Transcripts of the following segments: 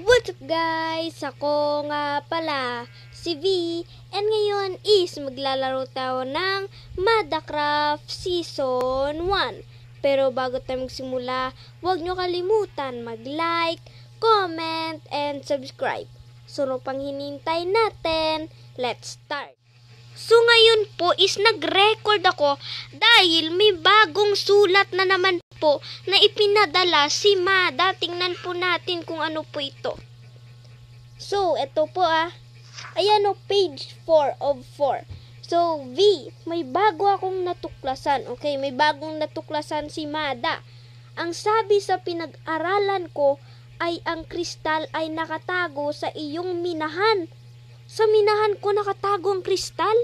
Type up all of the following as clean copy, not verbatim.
What's up guys? Ako nga pala si V, and ngayon is maglalaro tayo ng Madacraft Season 1. Pero bago tayo magsimula, huwag nyo kalimutan mag-like, comment, and subscribe. So ano pang hinintay natin? Let's start! So ngayon po is nag-record ako dahil may bagong sulat na naman po na ipinadala si Mada. Tingnan po natin kung ano po ito. So ito po ayan o, page 4 of 4. So V, may bago akong natuklasan. Okay, may bagong natuklasan si Mada. Ang sabi sa pinag-aralan ko ay ang kristal ay nakatago sa iyong minahan. Sa minahan ko nakatago ang kristal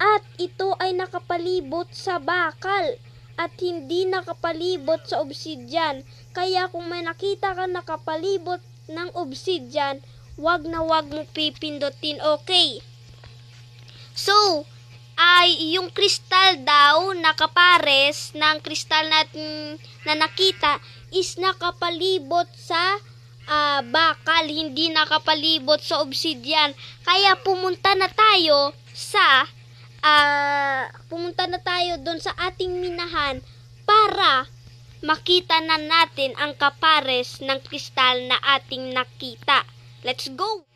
at ito ay nakapalibot sa bakal at hindi nakapalibot sa obsidian. Kaya kung may nakita ka nakapalibot ng obsidian, wag na wag mo pipindutin. Okay. So, ay yung kristal daw nakapares ng kristal natin na nakita is nakapalibot sa bakal, hindi nakapalibot sa obsidian. Kaya pumunta na tayo doon sa ating minahan para makita na natin ang kapares ng kristal na ating nakita. Let's go!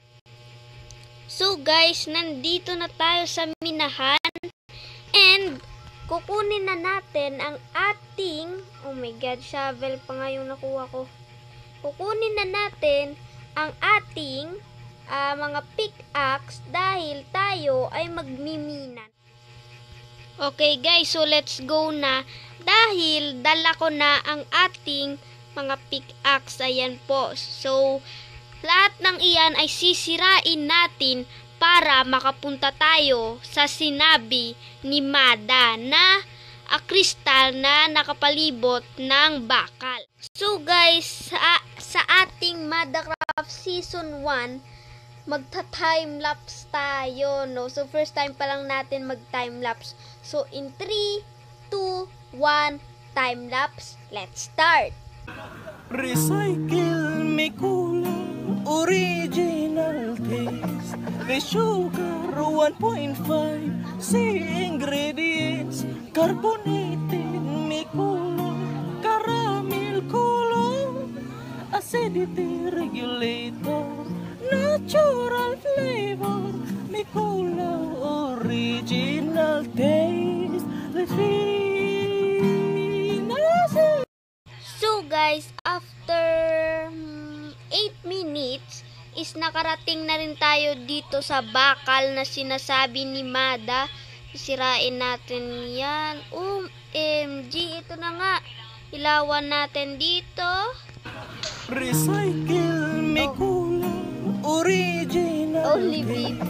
So guys, nandito na tayo sa minahan and kukunin na natin ang ating, oh my god, shovel pa nga yung nakuha ko. Kukunin na natin ang ating mga pickaxe dahil tayo ay magmiminan. Okay guys, so let's go na dahil dala ko na ang ating mga pickaxe. Ayan po. So, lahat ng iyan ay sisirain natin para makapunta tayo sa sinabi ni Mada na kristal na nakapalibot ng bakal. So guys, sa ating Madacraft Season 1, magta-time-lapse tayo, no? So first time pa lang natin mag-time-lapse. So in 3, 2, 1, time-lapse. Let's start! Recycle may kulang, original taste. The sugar 1.5, see ingredients. Carbonated may kulang, caramel kulang. Acidity regulator, natural flavor. May kulang, original taste. Let's So guys, after 8 minutes is nakarating na rin tayo dito sa bakal na sinasabi ni Mada. Sirain natin yan. OMG, ito na nga. Ilawan natin dito. Recycle may kulang, original taste.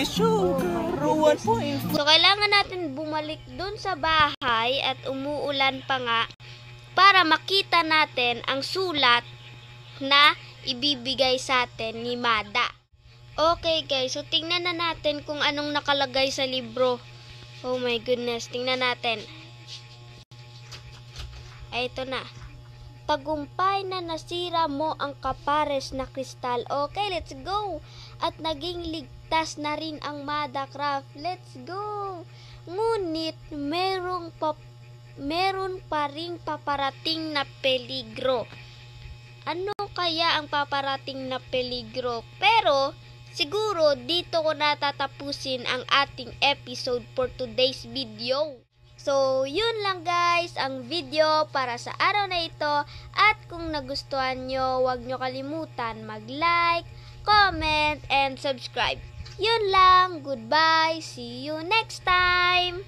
Sugar 1.5. So kailangan natin bumalik dun sa bahay at umuulan pa nga para makita natin ang sulat na ibibigay sa atin ni Mada. Okay guys, so tingnan na natin kung anong nakalagay sa libro. Oh my goodness, tingnan natin. Ay, ito na. Tagumpay na nasira mo ang kapares na kristal. Okay, let's go! At naging ligtas na rin ang Madacraft. Let's go! Ngunit, meron pa ring paparating na peligro. Ano kaya ang paparating na peligro? Pero, siguro dito ko natatapusin ang ating episode for today's video. So, yun lang guys ang video para sa araw na ito. At kung nagustuhan nyo, huwag nyo kalimutan mag-like, comment, and subscribe. Yun lang. Goodbye. See you next time.